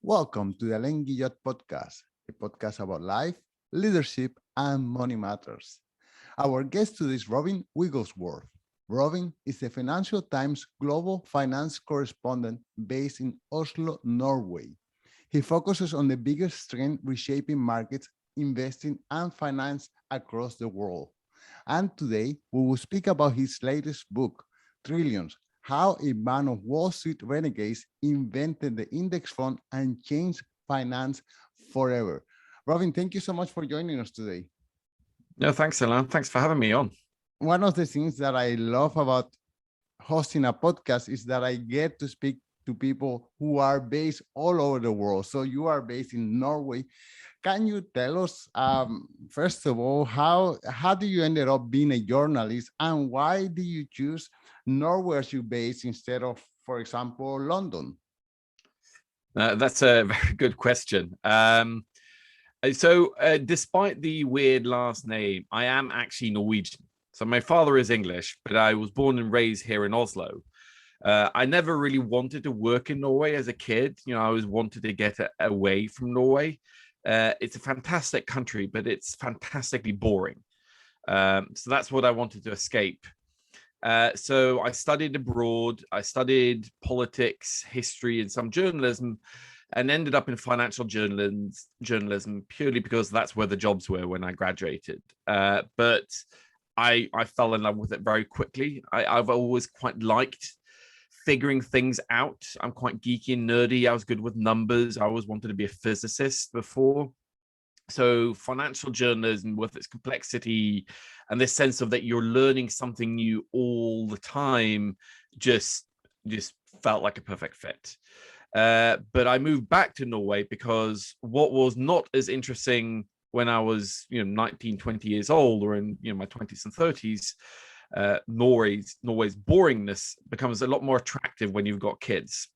Welcome to the Len Guillot podcast, a podcast about life, leadership, and money matters. Our guest today is Robin Wigglesworth. Robin is the Financial Times global finance correspondent based in Oslo, Norway. He focuses on the biggest trend reshaping markets, investing, and finance across the world. And today, we will speak about his latest book, Trillions: How a Man of Wall Street Renegades Invented the Index Fund and Changed Finance Forever. Robin, thank you so much for joining us today. No, thanks, Alan. Thanks for having me on. One of the things that I love about hosting a podcast is that I get to speak to people who are based all over the world. So you are based in Norway. Can you tell us, first of all, how do you ended up being a journalist, and why did you choose Norway as your base instead of, for example, London? That's a very good question. Despite the weird last name, I am actually Norwegian. So my father is English, but I was born and raised here in Oslo. I never really wanted to work in Norway as a kid. I always wanted to get away from Norway. It's a fantastic country, but it's fantastically boring. So that's what I wanted to escape. So I studied abroad. I studied politics, history, and some journalism, and ended up in financial journalism purely because that's where the jobs were when I graduated. But I fell in love with it very quickly. I've always quite liked figuring things out. I'm quite geeky and nerdy. I was good with numbers. I always wanted to be a physicist before. So financial journalism, with its complexity and this sense of that you're learning something new all the time, just felt like a perfect fit. But I moved back to Norway because what was not as interesting when I was 19, 20 years old, or in my 20s and 30s, Norway's boringness becomes a lot more attractive when you've got kids.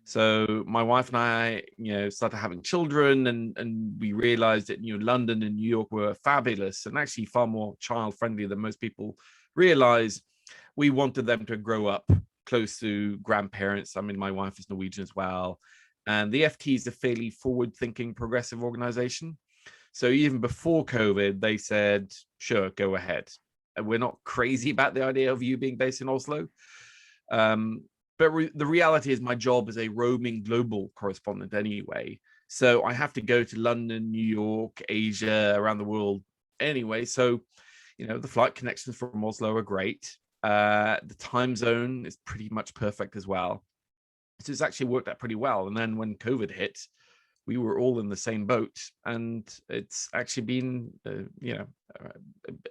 So my wife and I, started having children, and we realized that London and New York were fabulous and actually far more child friendly than most people realize. We wanted them to grow up close to grandparents. I mean, my wife is Norwegian as well, and the FT is a fairly forward-thinking, progressive organization. So even before COVID, they said, "Sure, go ahead." And we're not crazy about the idea of you being based in Oslo. But the reality is my job is a roaming global correspondent anyway. So I have to go to London, New York, Asia, around the world anyway. So, the flight connections from Oslo are great. The time zone is pretty much perfect as well. So it's actually worked out pretty well. And then when COVID hit, we were all in the same boat. And it's actually been,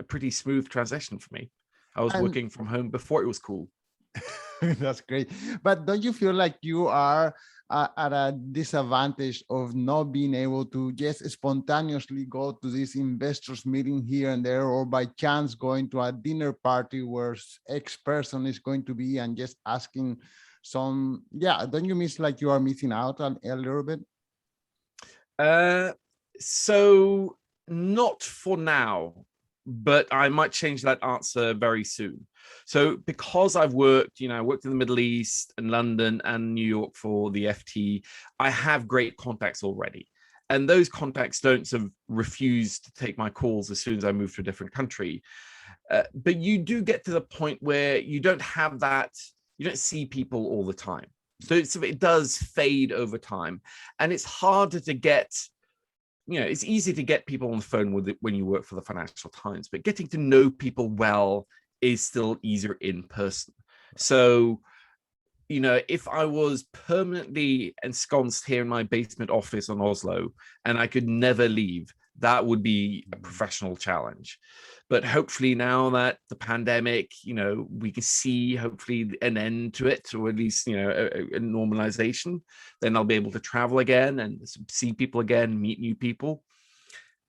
a pretty smooth transition for me. I was working from home before it was cool. That's great. But don't you feel like you are at a disadvantage of not being able to just spontaneously go to this investors meeting here and there, or by chance going to a dinner party where X person is going to be and just asking don't you miss like you are missing out a little bit? So not for now, but I might change that answer very soon. So because I've worked, I worked in the Middle East and London and New York for the FT, I have great contacts already. And those contacts don't sort of refuse to take my calls as soon as I move to a different country. But you do get to the point where you don't have that, you don't see people all the time. So it does fade over time. And it's harder to get, it's easy to get people on the phone with it when you work for the Financial Times, but getting to know people well is still easier in person. So, if I was permanently ensconced here in my basement office in Oslo and I could never leave, that would be a professional challenge. But hopefully now that the pandemic, we can see hopefully an end to it, or at least, a normalization, then I'll be able to travel again and see people again, meet new people,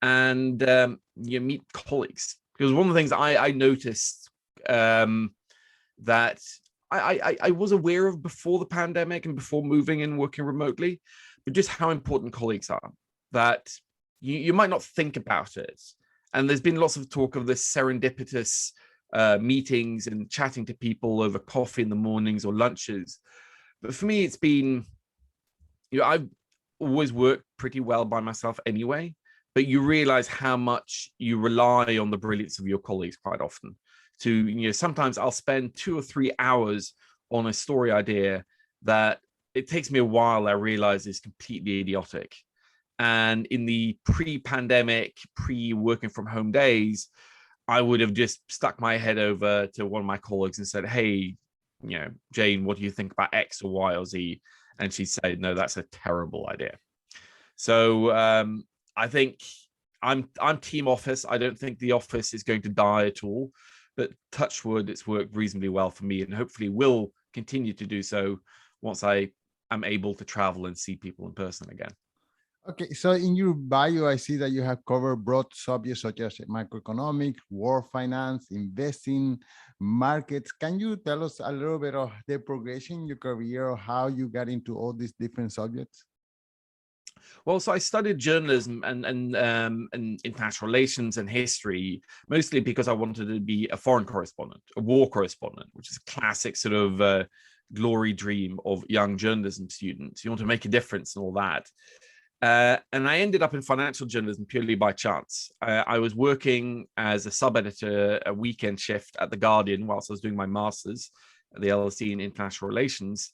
and meet colleagues. Because one of the things I noticed that I was aware of before the pandemic and before moving and working remotely, but just how important colleagues are, that you might not think about it. And there's been lots of talk of this serendipitous meetings and chatting to people over coffee in the mornings or lunches. But for me, it's been, I've always worked pretty well by myself anyway, but you realize how much you rely on the brilliance of your colleagues quite often. Sometimes I'll spend 2 or 3 hours on a story idea that it takes me a while, I realize is completely idiotic. And in the pre-pandemic, pre-working from home days, I would have just stuck my head over to one of my colleagues and said, hey, Jane, what do you think about X or Y or Z? And she said, no, that's a terrible idea. So I think I'm team office. I don't think the office is going to die at all, but touch wood, it's worked reasonably well for me and hopefully will continue to do so once I am able to travel and see people in person again. Okay, so in your bio, I see that you have covered broad subjects such as macroeconomics, world finance, investing, markets. Can you tell us a little bit of the progression in your career, or how you got into all these different subjects? Well, so I studied journalism and international relations and history, mostly because I wanted to be a foreign correspondent, a war correspondent, which is a classic sort of glory dream of young journalism students. You want to make a difference and all that. And I ended up in financial journalism purely by chance. I was working as a sub-editor, a weekend shift at The Guardian whilst I was doing my master's at the LSE in international relations.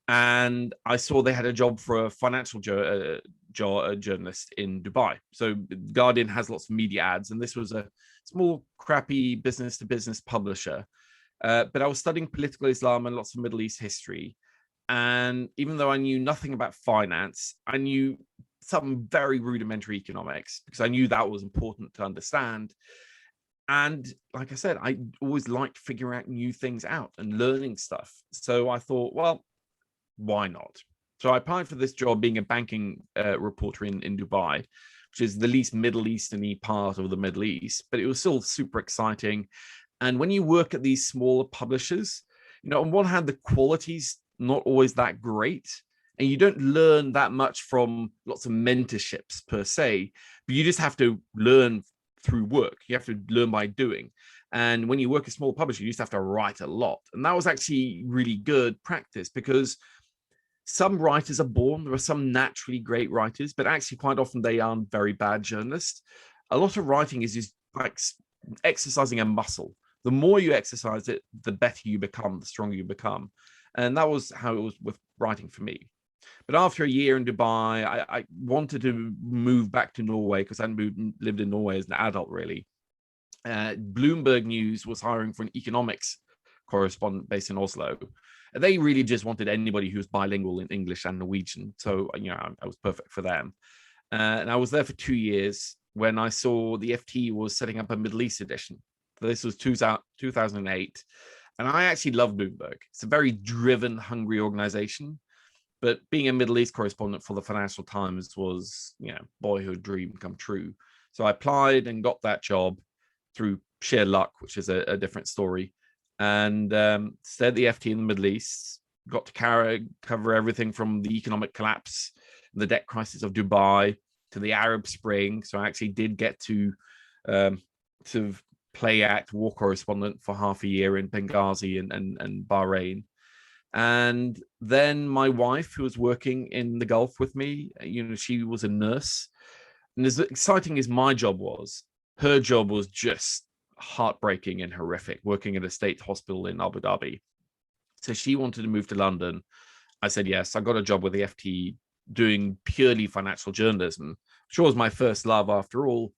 And I saw they had a job for a financial journalist in Dubai. So Guardian has lots of media ads, and this was a small, crappy business-to-business publisher. But I was studying political Islam and lots of Middle East history. And even though I knew nothing about finance, I knew some very rudimentary economics because I knew that was important to understand. And like I said, I always liked figuring out new things out and learning stuff. So I thought, well, why not? So I applied for this job being a banking reporter in Dubai, which is the least Middle Eastern-y part of the Middle East, but it was still super exciting. And when you work at these smaller publishers, on one hand, the quality's not always that great, and you don't learn that much from lots of mentorships per se, but you just have to learn through work. You have to learn by doing. And when you work at a small publisher, you just have to write a lot. And that was actually really good practice because some writers are born, there are some naturally great writers, but actually quite often they aren't very bad journalists. A lot of writing is just like exercising a muscle. The more you exercise it, the better you become, the stronger you become. And that was how it was with writing for me. But after a year in Dubai, I wanted to move back to Norway because I lived in Norway as an adult, really. Bloomberg News was hiring for an economics correspondent based in Oslo. They really just wanted anybody who was bilingual in English and Norwegian. So, I was perfect for them. And I was there for 2 years when I saw the FT was setting up a Middle East edition. So this was 2008. And I actually love Bloomberg. It's a very driven, hungry organization. But being a Middle East correspondent for the Financial Times was, boyhood dream come true. So I applied and got that job through sheer luck, which is a different story. And stayed the FT in the Middle East, got to cover everything from the economic collapse, the debt crisis of Dubai, to the Arab Spring. So I actually did get to sort of play act war correspondent for half a year in Benghazi and Bahrain. And then my wife, who was working in the Gulf with me, she was a nurse. And as exciting as my job was, her job was just heartbreaking and horrific, working at a state hospital in Abu Dhabi. So she wanted to move to London. I said yes. I got a job with the FT doing purely financial journalism, which was my first love after all,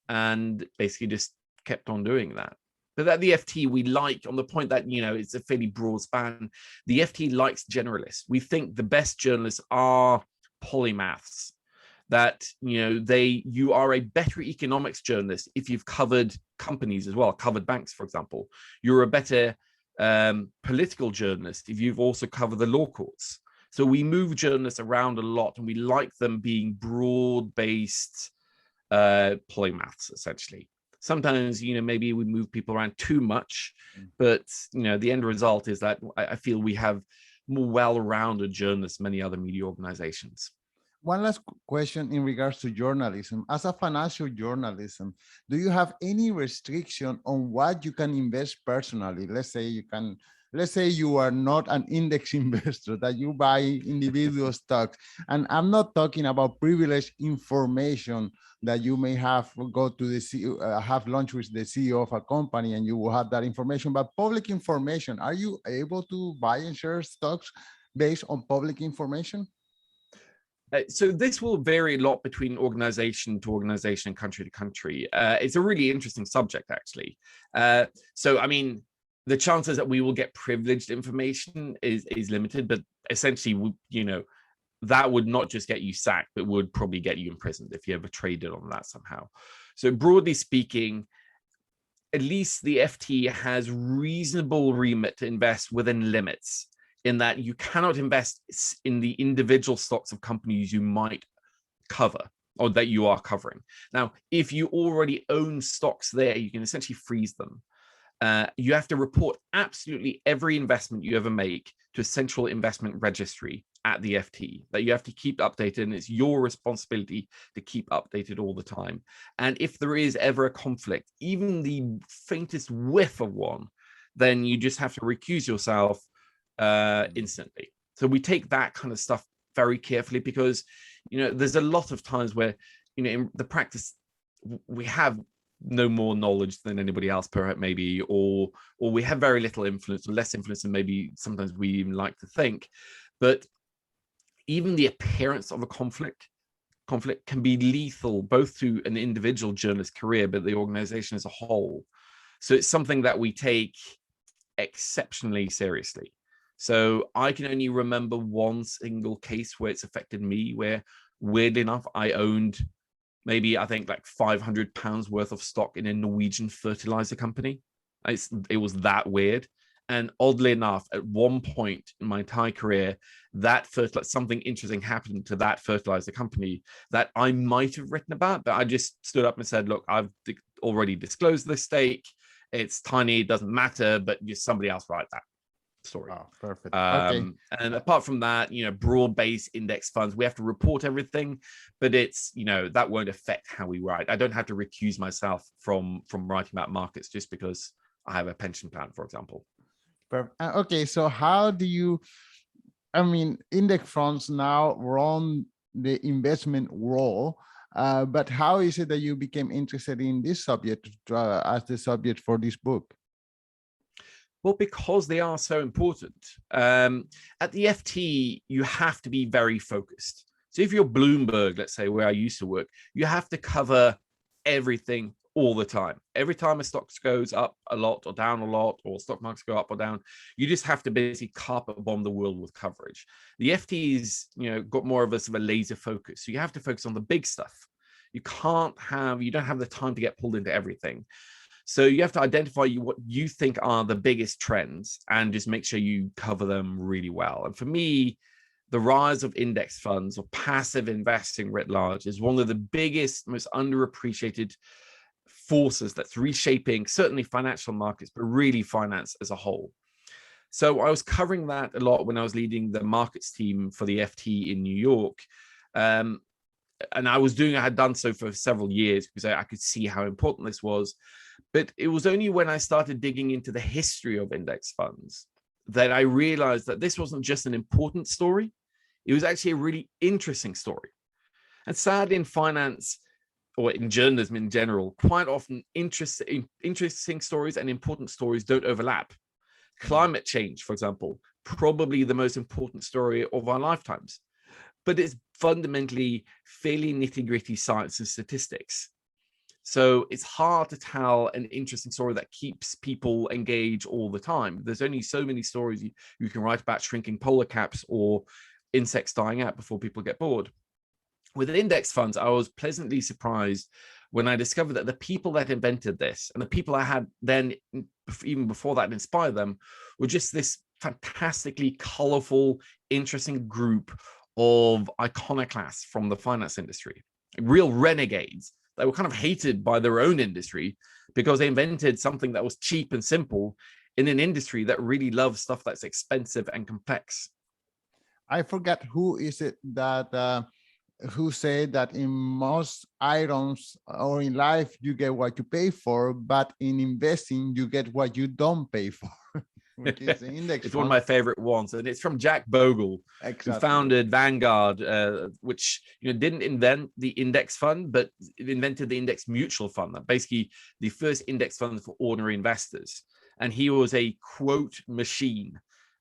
and basically just kept on doing that. But at the FT, we like, on the point that, it's a fairly broad span, the FT likes generalists. We think the best journalists are polymaths, that, you are a better economics journalist if you've covered companies as well, covered banks, for example. You're a better political journalist if you've also covered the law courts. So we move journalists around a lot, and we like them being broad-based polymaths, essentially. Sometimes, maybe we move people around too much, but, the end result is that I feel we have more well-rounded journalists than many other media organizations. One last question in regards to journalism. As a financial journalism, do you have any restriction on what you can invest personally? Let's say you can let's say you are not an index investor, that you buy individual stocks. And I'm not talking about privileged information that you may have go to the CEO, have lunch with the CEO of a company and you will have that information, but public information. Are you able to buy and share stocks based on public information? So this will vary a lot between organization to organization and country to country. It's a really interesting subject, actually. So, I mean, the chances that we will get privileged information is limited, but essentially, you know, that would not just get you sacked, but would probably get you imprisoned if you ever traded on that somehow. So broadly speaking, at least the FT has reasonable remit to invest within limits, in that you cannot invest in the individual stocks of companies you might cover or that you are covering. Now, if you already own stocks there, you can essentially freeze them. You have to report absolutely every investment you ever make to a central investment registry at the FT that you have to keep updated, and it's your responsibility to keep updated all the time. And if there is ever a conflict, even the faintest whiff of one, then you just have to recuse yourself instantly. So we take that kind of stuff very carefully because, you know, there's a lot of times where, you know, in the practice, we have no more knowledge than anybody else, perhaps, maybe, or we have very little influence, or less influence than maybe sometimes we even like to think. But even the appearance of a conflict can be lethal, both to an individual journalist career, but the organization as a whole. So it's something that we take exceptionally seriously. So I can only remember one single case where it's affected me, where weirdly enough, I owned maybe, I think, like £500 worth of stock in a Norwegian fertilizer company. It was that weird. And oddly enough, at one point in my entire career, that something interesting happened to that fertilizer company that I might have written about, but I just stood up and said, look, I've already disclosed this stake. It's tiny, it doesn't matter, but just somebody else write that story. Oh, perfect. Okay. And apart from that, you know, broad-based index funds, we have to report everything, but it's, you know, that won't affect how we write. I don't have to recuse myself from writing about markets just because I have a pension plan, for example. Okay, so how do you, I mean, index funds now run the investment world, but how is it that you became interested in this subject as the subject for this book? Well, because they are so important. At the FT, you have to be very focused. So if you're Bloomberg, let's say, where I used to work, you have to cover everything all the time. Every time a stock goes up a lot or down a lot, or stock markets go up or down, you just have to basically carpet bomb the world with coverage. The FT's, you know, got more of a sort of a laser focus. So you have to focus on the big stuff. You don't have the time to get pulled into everything. So you have to identify what you think are the biggest trends and just make sure you cover them really well. And for me, the rise of index funds or passive investing writ large is one of the biggest, most underappreciated forces that's reshaping certainly financial markets, but really finance as a whole. So I was covering that a lot when I was leading the markets team for the FT in New York. And I had done so for several years because I could see how important this was. But it was only when I started digging into the history of index funds that I realized that this wasn't just an important story. It was actually a really interesting story. And sadly, in finance, or in journalism in general, quite often interesting stories and important stories don't overlap. Climate change, for example, probably the most important story of our lifetimes, but it's fundamentally fairly nitty-gritty science and statistics. So it's hard to tell an interesting story that keeps people engaged all the time. There's only so many stories you can write about shrinking polar caps or insects dying out before people get bored. With index funds, I was pleasantly surprised when I discovered that the people that invented this and the people I had then, even before that, inspired them, were just this fantastically colorful, interesting group of iconoclasts from the finance industry, real renegades. They were kind of hated by their own industry because they invented something that was cheap and simple in an industry that really loves stuff that's expensive and complex. I forget who is it that who said that in most items or in life you get what you pay for, but in investing you get what you don't pay for. which is the index It's one of fund. my favorite ones, and it's from Jack Bogle, who Exactly. founded Vanguard, which didn't invent the index fund, but it invented the index mutual fund, that basically the first index fund for ordinary investors. And he was a quote machine,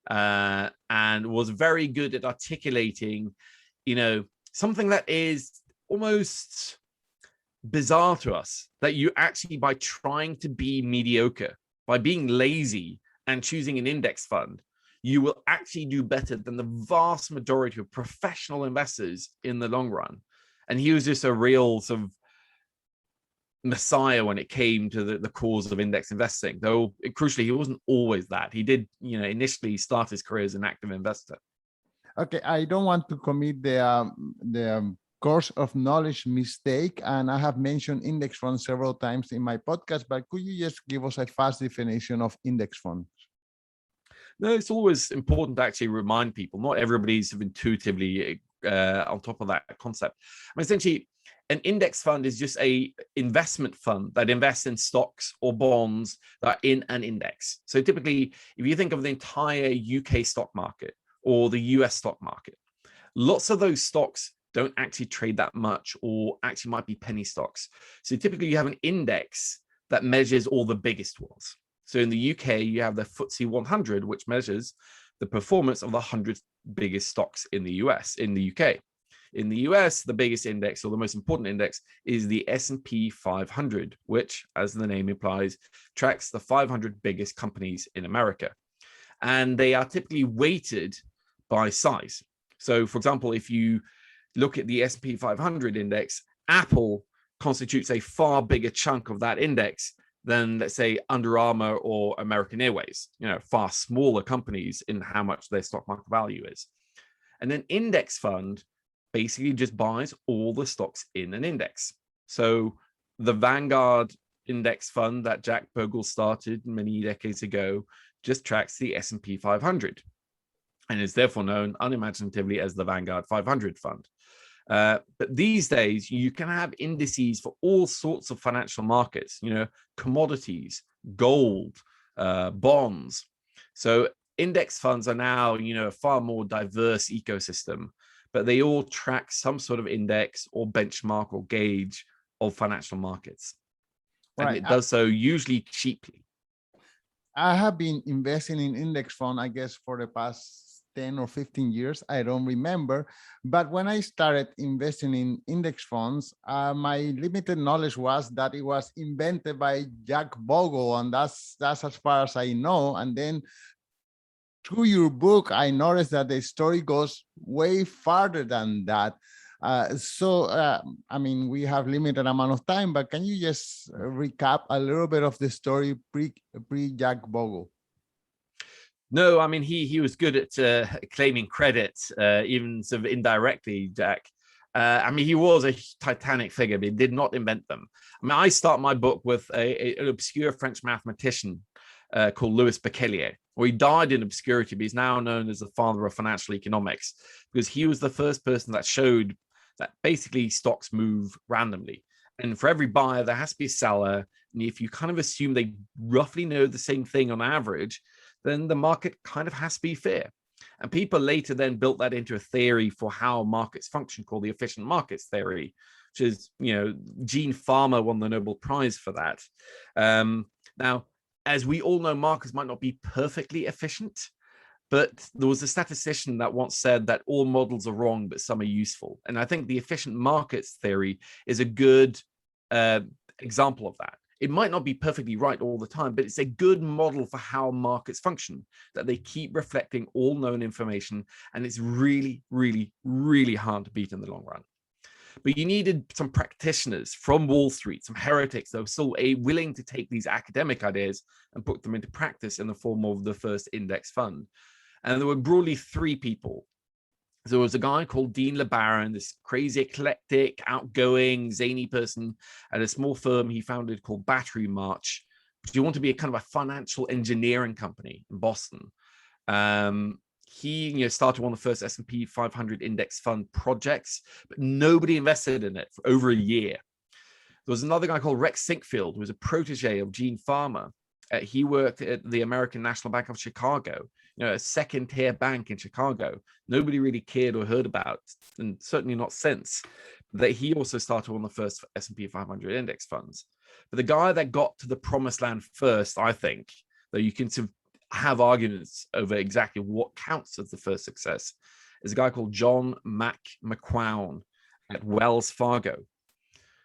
and was very good at articulating, something that is almost bizarre to us, that you actually, by trying to be mediocre, by being lazy and choosing an index fund, you will actually do better than the vast majority of professional investors in the long run. And he was just a real sort of messiah when it came to the cause of index investing, though crucially, he wasn't always that. He did, initially start his career as an active investor. Okay, I don't want to commit the course of knowledge mistake, and I have mentioned index funds several times in my podcast, but could you just give us a fast definition of index funds? No, it's always important to actually remind people. Not everybody's intuitively on top of that concept. Essentially, an index fund is just a investment fund that invests in stocks or bonds that are in an index. So typically, if you think of the entire UK stock market or the US stock market, lots of those stocks don't actually trade that much, or actually might be penny stocks. So typically you have an index that measures all the biggest ones. So in the UK, you have the FTSE 100, which measures the performance of the 100 biggest stocks in the US, in the UK. In the US, the biggest index, or the most important index, is the S&P 500, which, as the name implies, tracks the 500 biggest companies in America. And they are typically weighted by size. So, for example, if you look at the S&P 500 index, Apple constitutes a far bigger chunk of that index than, let's say, Under Armour or American Airways, far smaller companies in how much their stock market value is. And an index fund basically just buys all the stocks in an index. So the Vanguard index fund that Jack Bogle started many decades ago just tracks the S&P 500 and is therefore known unimaginatively as the Vanguard 500 fund. But these days, you can have indices for all sorts of financial markets, commodities, gold, bonds. So index funds are now, a far more diverse ecosystem, but they all track some sort of index or benchmark or gauge of financial markets. And Right. it does so usually cheaply. I have been investing in index fund, I guess, for the past 10 or 15 years. I don't remember. But when I started investing in index funds, my limited knowledge was that it was invented by Jack Bogle, and that's as far as I know. And then through your book, I noticed that the story goes way farther than that. We have limited amount of time, but can you just recap a little bit of the story pre Jack Bogle? No, he was good at claiming credit, even sort of indirectly, Jack. He was a titanic figure, but he did not invent them. I start my book with an obscure French mathematician called Louis Becquelier, where he died in obscurity, but he's now known as the father of financial economics, because he was the first person that showed that basically stocks move randomly. And for every buyer, there has to be a seller. And if you kind of assume they roughly know the same thing on average, then the market kind of has to be fair. And people later then built that into a theory for how markets function called the efficient markets theory, which is, Gene Farmer won the Nobel Prize for that. Now, as we all know, markets might not be perfectly efficient, but there was a statistician that once said that all models are wrong, but some are useful. And I think the efficient markets theory is a good example of that. It might not be perfectly right all the time, but it's a good model for how markets function, that they keep reflecting all known information, and it's really, really, really hard to beat in the long run. But you needed some practitioners from Wall Street, some heretics that were still willing to take these academic ideas and put them into practice in the form of the first index fund. And there were broadly three people. There was a guy called Dean LeBaron, this crazy, eclectic, outgoing, zany person at a small firm he founded called Battery March, which you want to be a kind of a financial engineering company in Boston. He started one of the first S&P 500 index fund projects, but nobody invested in it for over a year. There was another guy called Rex Sinkfield, who was a protege of Gene Farmer. He worked at the American National Bank of Chicago, a second-tier bank in Chicago. Nobody really cared or heard about, and certainly not since. That he also started one of the first S&P 500 index funds. But the guy that got to the promised land first, I think, though you can sort of have arguments over exactly what counts as the first success, is a guy called John McCown at Wells Fargo.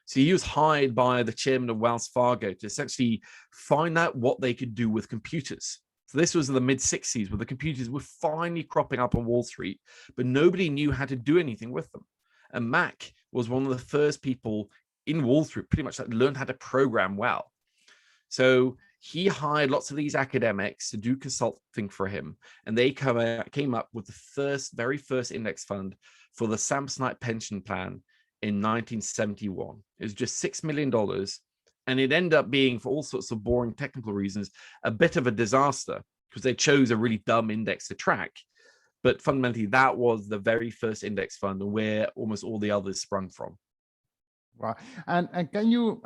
So he was hired by the chairman of Wells Fargo to essentially find out what they could do with computers. So this was in the mid-60s, where the computers were finally cropping up on Wall Street, but nobody knew how to do anything with them. And Mac was one of the first people in Wall Street pretty much that learned how to program well. So he hired lots of these academics to do consulting for him, and they came up with the very first index fund for the Samsonite pension plan in 1971. It was just $6 million, and it ended up being, for all sorts of boring technical reasons, a bit of a disaster because they chose a really dumb index to track. But fundamentally, that was the very first index fund where almost all the others sprung from. Wow. And can you,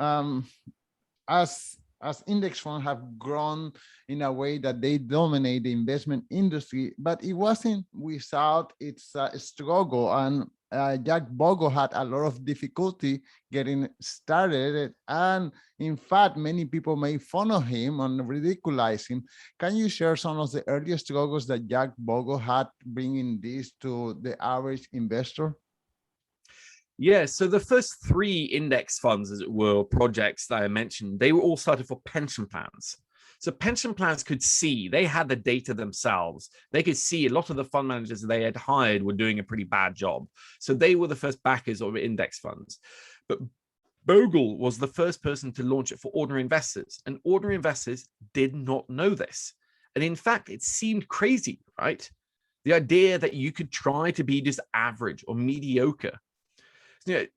as index funds have grown in a way that they dominate the investment industry, but it wasn't without its struggle. And Jack Bogle had a lot of difficulty getting started. And in fact, many people made fun of him and ridiculized him. Can you share some of the earlier struggles that Jack Bogle had bringing this to the average investor? Yeah, so the first three index funds, as it were, projects that I mentioned, they were all started for pension plans. So pension plans could see, they had the data themselves. They could see a lot of the fund managers they had hired were doing a pretty bad job. So they were the first backers of index funds. But Bogle was the first person to launch it for ordinary investors. And ordinary investors did not know this. And in fact, it seemed crazy, right? The idea that you could try to be just average or mediocre.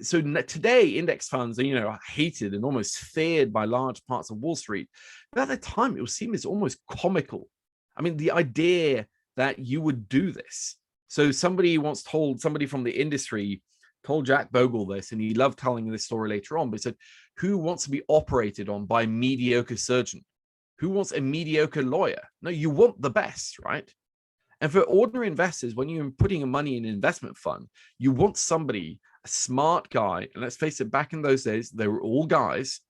So today, index funds are, hated and almost feared by large parts of Wall Street. But at the time, it would seem it's almost comical. I mean, the idea that you would do this. So somebody from the industry told Jack Bogle this, and he loved telling this story later on, but he said, who wants to be operated on by a mediocre surgeon? Who wants a mediocre lawyer? No, you want the best, right? And for ordinary investors, when you're putting your money in an investment fund, you want somebody, a smart guy, and let's face it, back in those days, they were all guys,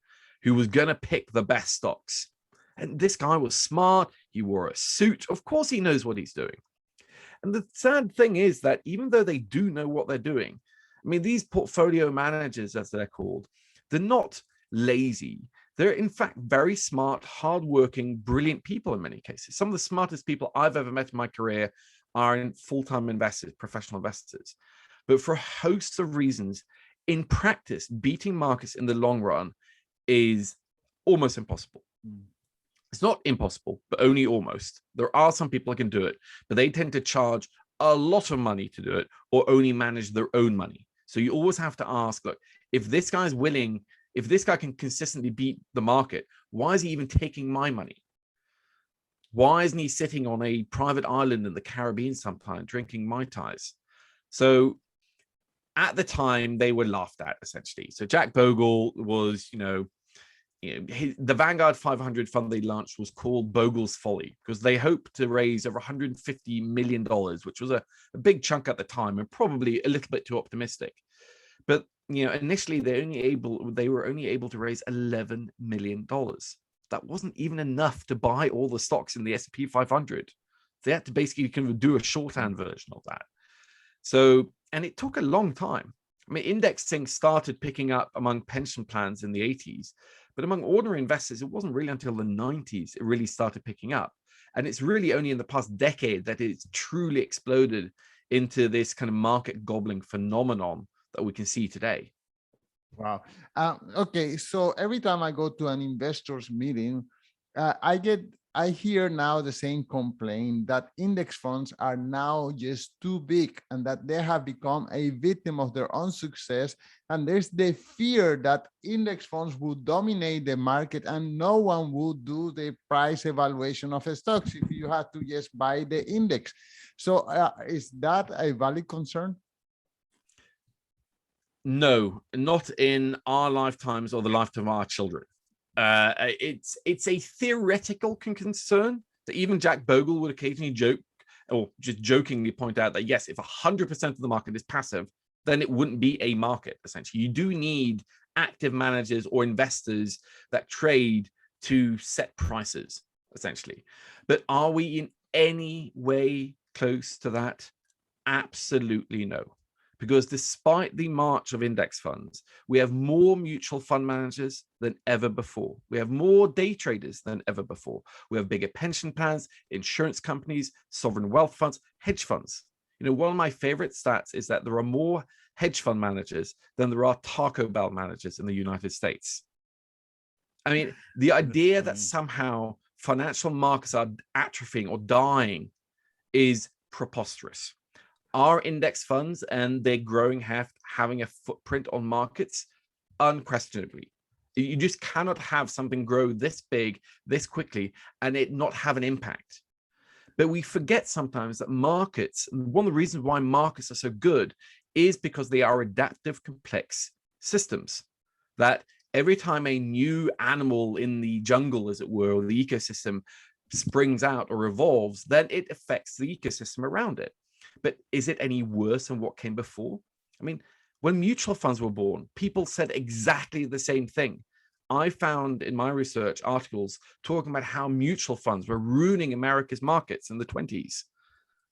who was going to pick the best stocks. And this guy was smart. He wore a suit. Of course, he knows what he's doing. And the sad thing is that even though they do know what they're doing, I mean, these portfolio managers, as they're called, they're not lazy. They're, in fact, very smart, hardworking, brilliant people in many cases. Some of the smartest people I've ever met in my career are full-time investors, professional investors. But for a host of reasons, in practice, beating markets in the long run is almost impossible. It's not impossible, but only almost. There are some people who can do it, but they tend to charge a lot of money to do it or only manage their own money. So you always have to ask, look, if this guy's willing, if this guy can consistently beat the market, why is he even taking my money? Why isn't he sitting on a private island in the Caribbean sometime drinking Mai Tais? So at the time, they were laughed at, essentially. So Jack Bogle was, the Vanguard 500 fund they launched was called Bogle's Folly because they hoped to raise over $150 million, which was a big chunk at the time and probably a little bit too optimistic. But initially they were only able to raise $11 million. That wasn't even enough to buy all the stocks in the S&P 500. They had to basically kind of do a shorthand version of that. So, and it took a long time. I mean, indexing started picking up among pension plans in the 80s, but among ordinary investors, it wasn't really until the 90s it really started picking up. And it's really only in the past decade that it's truly exploded into this kind of market gobbling phenomenon that we can see today. Wow. Okay, so every time I go to an investors meeting, I hear now the same complaint that index funds are now just too big and that they have become a victim of their own success. And there's the fear that index funds will dominate the market and no one will do the price evaluation of stocks if you have to just buy the index. So is that a valid concern? No, not in our lifetimes or the lifetime of our children. It's a theoretical concern that even Jack Bogle would occasionally joke or just jokingly point out that yes, if 100% of the market is passive, then it wouldn't be a market. Essentially, you do need active managers or investors that trade to set prices, essentially. But are we in any way close to that? Absolutely no. Because despite the march of index funds, we have more mutual fund managers than ever before. We have more day traders than ever before. We have bigger pension plans, insurance companies, sovereign wealth funds, hedge funds. You know, one of my favorite stats is that there are more hedge fund managers than there are Taco Bell managers in the United States. I mean, the idea that somehow financial markets are atrophying or dying is preposterous. Are index funds and their growing having a footprint on markets? Unquestionably. You just cannot have something grow this big, this quickly, and it not have an impact. But we forget sometimes that markets, one of the reasons why markets are so good is because they are adaptive, complex systems. That every time a new animal in the jungle, as it were, or the ecosystem springs out or evolves, then it affects the ecosystem around it. But is it any worse than what came before? I mean, when mutual funds were born, people said exactly the same thing. I found in my research articles talking about how mutual funds were ruining America's markets in the 20s.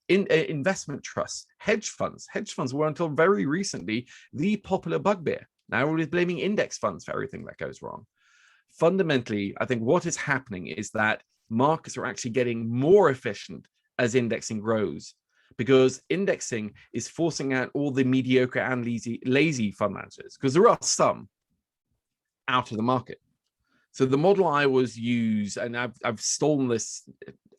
In investment trusts, hedge funds were until very recently the popular bugbear. Now everybody's blaming index funds for everything that goes wrong. Fundamentally, I think what is happening is that markets are actually getting more efficient as indexing grows, because indexing is forcing out all the mediocre and lazy fund managers, because there are some out of the market. So the model I always use, and I've stolen this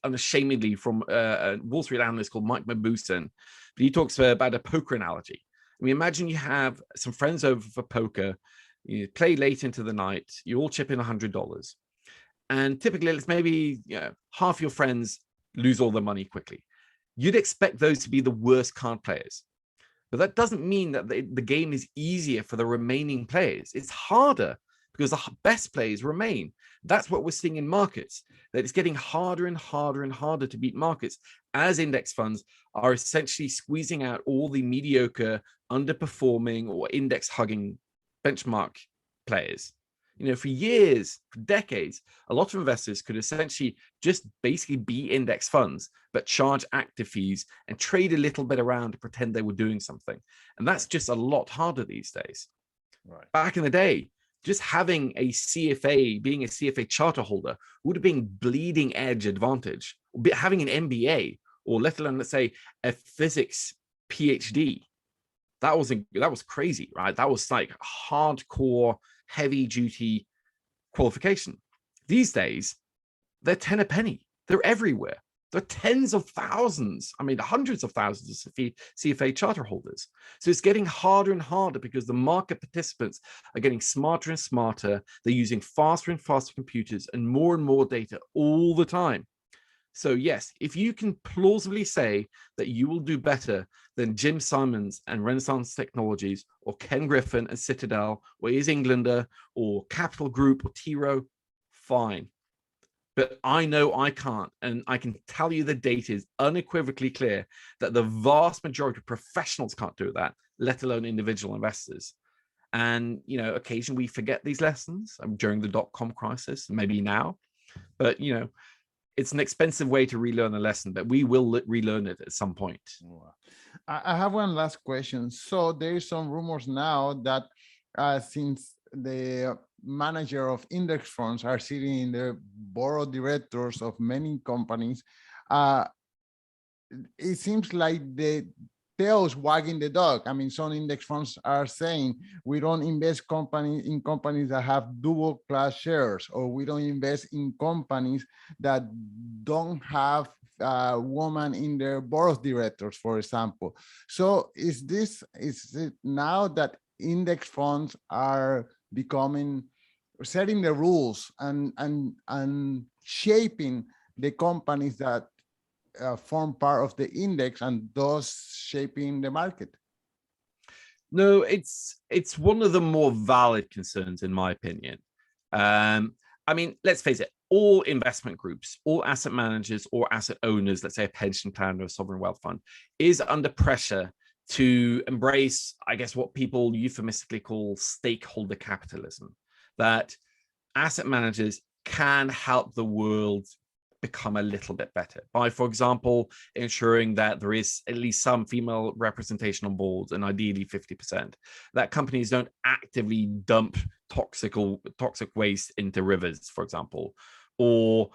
unashamedly from a Wall Street analyst called Mike Mabusin, but he talks about a poker analogy. I mean, imagine you have some friends over for poker, you play late into the night, you all chip in $100. And typically, it's maybe half your friends lose all their money quickly. You'd expect those to be the worst card players. But that doesn't mean that the game is easier for the remaining players. It's harder because the best players remain. That's what we're seeing in markets, that it's getting harder and harder and harder to beat markets as index funds are essentially squeezing out all the mediocre, underperforming, or index hugging benchmark players. You know, for years, for decades, a lot of investors could essentially just basically be index funds, but charge active fees and trade a little bit around to pretend they were doing something. And that's just a lot harder these days. Right. Back in the day, just having a CFA, being a CFA charter holder would have been bleeding edge advantage. Having an MBA, or let alone, let's say, a physics PhD, that was crazy, right? That was like hardcore, heavy duty qualification. These days, they're 10 a penny. They're everywhere. There are tens of thousands, I mean, hundreds of thousands of CFA charter holders. So it's getting harder and harder because the market participants are getting smarter and smarter. They're using faster and faster computers and more data all the time. So yes, if you can plausibly say that you will do better than Jim Simons and Renaissance Technologies, or Ken Griffin and Citadel, or Is Englander, or Capital Group, or T. Rowe, fine. But I know I can't, and I can tell you the data is unequivocally clear that the vast majority of professionals can't do that, let alone individual investors. And, you know, occasionally we forget these lessons during the dot-com crisis, maybe now, but, you know, it's an expensive way to relearn a lesson, but we will relearn it at some point. I have one last question. So there is some rumors now that since the manager of index funds are sitting in the board of directors of many companies, it seems like the tails wagging the dog. I mean, some index funds are saying we don't invest in companies that have dual class shares, or we don't invest in companies that don't have a woman in their board of directors, for example. So is it now that index funds are setting the rules and shaping the companies that form part of the index, and thus shaping the market? No, it's one of the more valid concerns, in my opinion. I mean, let's face it, all investment groups, all asset managers or asset owners, let's say a pension plan or a sovereign wealth fund, is under pressure to embrace, I guess, what people euphemistically call stakeholder capitalism, that asset managers can help the world become a little bit better by, for example, ensuring that there is at least some female representation on boards, and ideally 50%, that companies don't actively dump toxic waste into rivers, for example, or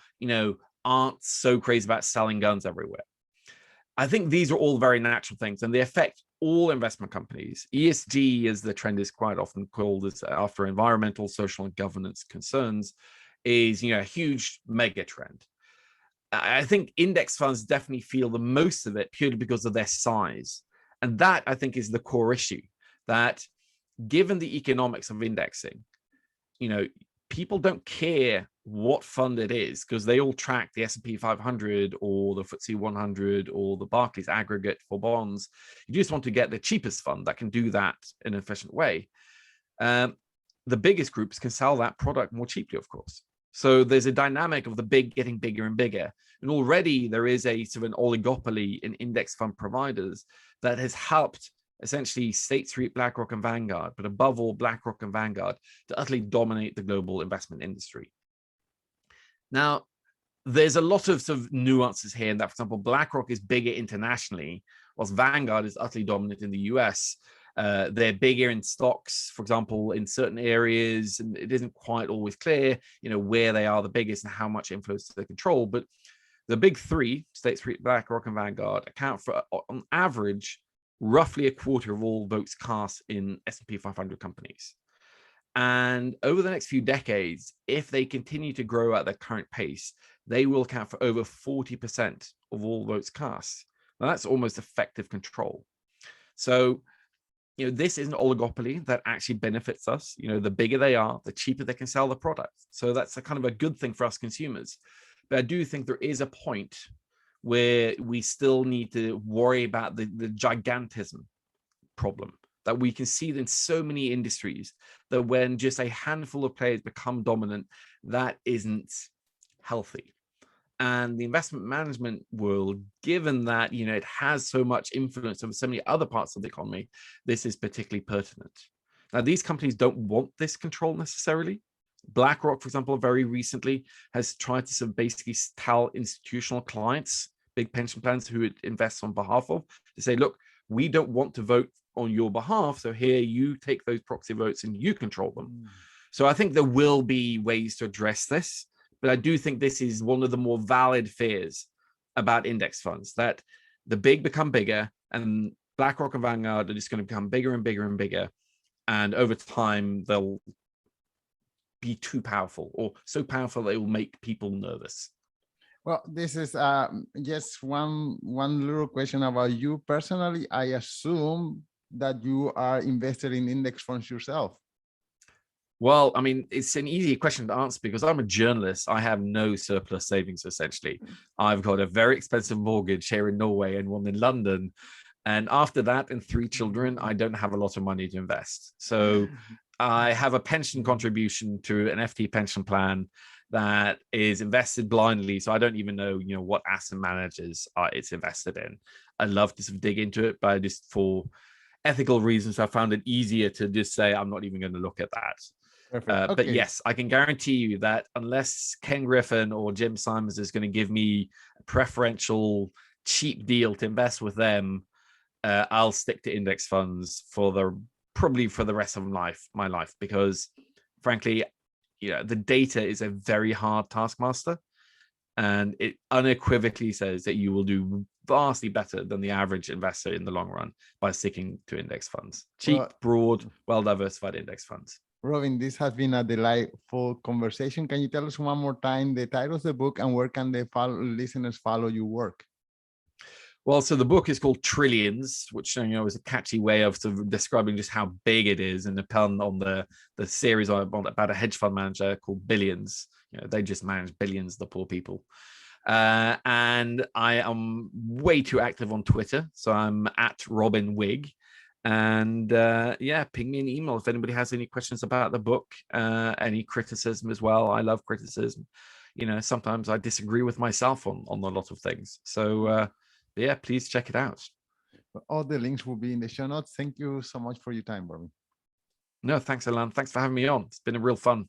aren't so crazy about selling guns everywhere. I think these are all very natural things, and they affect all investment companies. ESG, as the trend is quite often called, as after environmental, social, and governance concerns, is a huge mega trend. I think index funds definitely feel the most of it purely because of their size. And that, I think, is the core issue, that given the economics of indexing, people don't care what fund it is because they all track the S&P 500 or the FTSE 100 or the Barclays aggregate for bonds. You just want to get the cheapest fund that can do that in an efficient way. The biggest groups can sell that product more cheaply, of course. So there's a dynamic of the big getting bigger and bigger. And already there is a sort of an oligopoly in index fund providers that has helped essentially State Street, BlackRock, and Vanguard, but above all, BlackRock and Vanguard, to utterly dominate the global investment industry. Now, there's a lot of sort of nuances here in that, for example, BlackRock is bigger internationally, whilst Vanguard is utterly dominant in the US. They're bigger in stocks, for example, in certain areas, and it isn't quite always clear, where they are the biggest and how much influence they control. But the big three, State Street, BlackRock, and Vanguard, account for, on average, roughly a quarter of all votes cast in S&P 500 companies. And over the next few decades, if they continue to grow at their current pace, they will account for over 40% of all votes cast. Now, that's almost effective control. So, this is an oligopoly that actually benefits us. The bigger they are, the cheaper they can sell the product. So that's a kind of a good thing for us consumers. But I do think there is a point where we still need to worry about the gigantism problem that we can see in so many industries, that when just a handful of players become dominant, that isn't healthy. And the investment management world, given that it has so much influence over so many other parts of the economy, this is particularly pertinent. Now, these companies don't want this control necessarily. BlackRock, for example, very recently has tried to sort of basically tell institutional clients, big pension plans who it invests on behalf of, to say, look, we don't want to vote on your behalf, so here you take those proxy votes and you control them. So I think there will be ways to address this. But I do think this is one of the more valid fears about index funds, that the big become bigger, and BlackRock and Vanguard are just going to become bigger and bigger and bigger. And over time, they'll be too powerful, or so powerful they will make people nervous. Well, this is just one little question about you personally. I assume that you are invested in index funds yourself. Well, I mean, it's an easy question to answer because I'm a journalist. I have no surplus savings, essentially. I've got a very expensive mortgage here in Norway and one in London. And after that, and 3 children, I don't have a lot of money to invest. So I have a pension contribution to an FT pension plan that is invested blindly. So I don't even know, what asset managers it's invested in. I'd love to sort of dig into it, but just for ethical reasons, I found it easier to just say, I'm not even going to look at that. Okay. But yes, I can guarantee you that unless Ken Griffin or Jim Simons is going to give me a preferential cheap deal to invest with them, I'll stick to index funds probably for the rest of my life, because frankly, the data is a very hard taskmaster, and it unequivocally says that you will do vastly better than the average investor in the long run by sticking to index funds. Cheap, broad, well-diversified index funds. Robin, this has been a delightful conversation. Can you tell us one more time the title of the book and where can the listeners follow your work? Well, so the book is called Trillions, which is a catchy way of sort of describing just how big it is, and a pun on the series about a hedge fund manager called Billions. They just manage billions, the poor people. And I am way too active on Twitter, so I'm at Robin Wig. And yeah, ping me an email if anybody has any questions about the book, any criticism as well. I love criticism. Sometimes I disagree with myself on a lot of things. So yeah, please check it out. All the links will be in the show notes. Thank you so much for your time, Robin. No, thanks, Alan. Thanks for having me on. It's been a real fun.